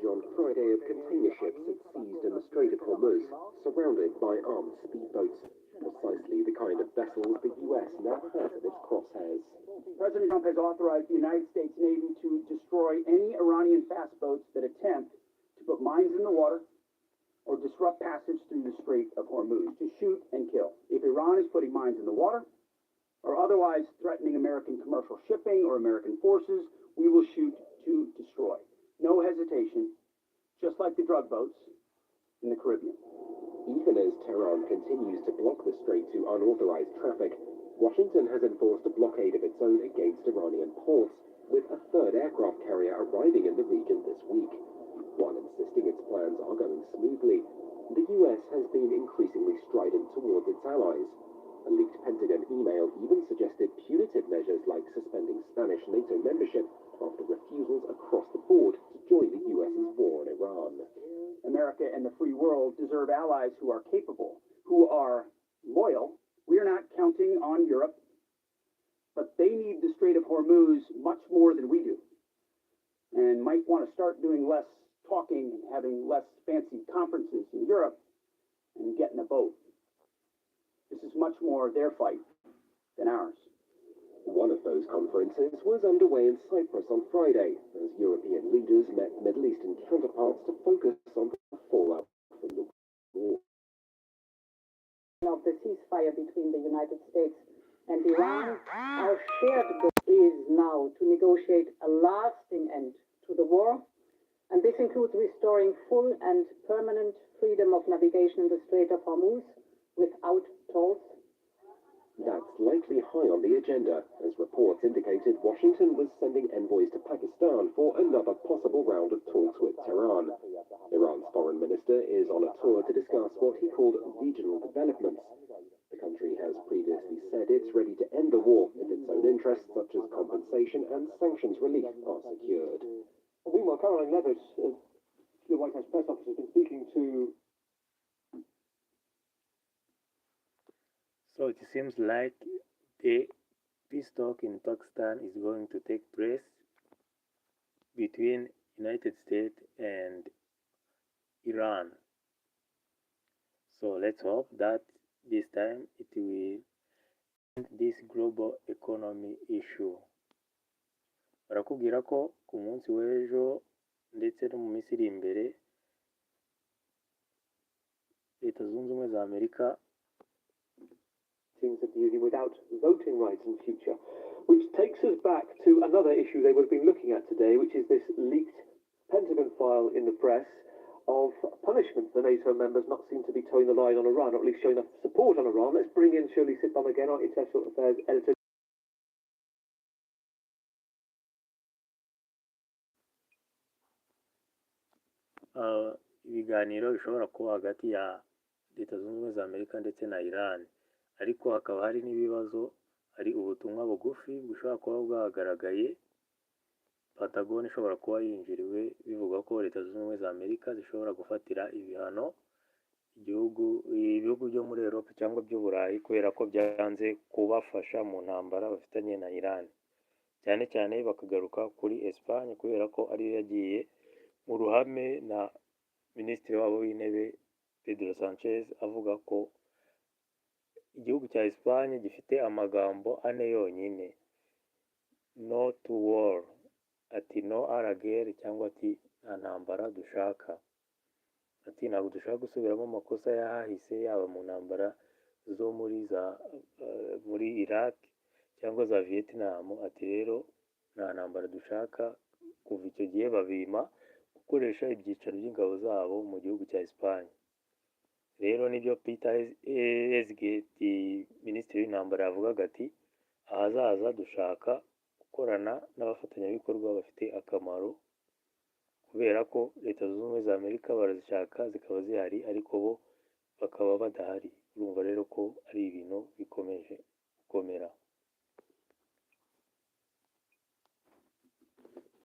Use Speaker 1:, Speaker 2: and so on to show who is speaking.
Speaker 1: coverage on Friday of container ships it seized in the Strait of Hormuz, surrounded by armed speedboats. Precisely the kind of vessels the U.S. now has at its crosshairs.
Speaker 2: President Trump has authorized the United States Navy to destroy any Iranian fast boats that attempt to put mines in the water or disrupt passage through the Strait of Hormuz, to shoot and kill. If Iran is putting mines in the water or otherwise threatening American commercial shipping or American forces, we will shoot to destroy. No hesitation, just like the drug boats in the Caribbean.
Speaker 1: Even as Tehran continues to block the strait to unauthorized traffic, Washington has enforced a blockade of its own against Iranian ports, with a third aircraft carrier arriving in the region this week. While insisting its plans are going smoothly, the U.S. has been increasingly strident towards its allies. A leaked Pentagon email even suggested punitive measures like suspending Spanish NATO membership after refusals across the board to join the U.S.'s war on Iran.
Speaker 2: America and the free world deserve allies who are capable, who are loyal. We are not counting on Europe, but they need the Strait of Hormuz much more than we do, and might want to start doing less talking and having less fancy conferences in Europe and getting a boat. This is much more their fight than ours.
Speaker 1: One of those conferences was underway in Cyprus on Friday, as European leaders met Middle Eastern counterparts to focus on the fallout from the war.
Speaker 3: Of the ceasefire between the United States and Iran, our shared goal is now to negotiate a lasting end to the war, and this includes restoring full and permanent freedom of navigation in the Strait of Hormuz without tolls.
Speaker 1: That's likely high on the agenda, as reports indicated Washington was sending envoys to Pakistan for another possible round of talks with Tehran. Iran's foreign minister is on a tour to discuss what he called regional developments. The country has previously said it's ready to end the war if its own interests, such as compensation and sanctions relief, are secured.
Speaker 4: Meanwhile, Caroline Levitt, the White House press officer, has been speaking to...
Speaker 5: So it seems like the peace talk in Pakistan is going to take place between United States and Iran. So let's hope that this time it will end this global economy issue. Barakubwira ko ku munsi w'ejo ndetse no mu minsi iri imbere Leta Zunze Ubumwe za Amerika
Speaker 4: of the Union without voting rights in future, which takes us back to another issue they would have been looking at today, which is this leaked Pentagon file in the press of punishments the NATO members not seem to be towing the line on Iran, or at least showing enough support on Iran. Let's bring in Shirley Sitbon again, our International Affairs editor.
Speaker 5: Ibiganiro bishobora kuba hagati ya Leta Zunze Ubumwe za Amerika ndetse na Iran, ariko hakaba hari n'ibibazo, hari ubutumwa bugufi bushobora kuba bwagaragaye Pentagon ishobora kuba yinjiriwe, bivuga ko Leta Zunze Ubumwe za Amerika zishobora gufatira ibihano ibihugu byo muri Europe cyangwa by'Uburayi kubera ko byanze kubafasha mu ntambara bafitanye na Iran, cyane cyane bakagaruka kuri Espagne kubera ko ariyo yagiye mu ruhame na Minisitiri wabo w'intebe Pedro Sánchez avuga ko igihugu cya Espagne gifite amagambo ane yonyine: no to war, ati no à la guerre, cyangwa ati nta ntambara dushaka, ati ntabwo dushaka gusubiramo amakosa yahahise, yaba mu ntambara zo muri Iraq cyangwa za Vietnam. Ati rero nta ntambara dushaka. Kuva icyo gihe babima gukoresha ibyicaro by'ingabo zabo mu gihugu cya Espagne. Rero nibyo Peter Hegseth, minisitiri w'intambara, yavugaga ati ahazaza dushaka gukorana n'abafatanyabikorwa bafite akamaro, kubera ko Leta Zunze Ubumwe za Amerika barazishaka zikaba zihari ariko bo bakaba badahari. Urumva rero ko ari ibintu bikomeje gukomera.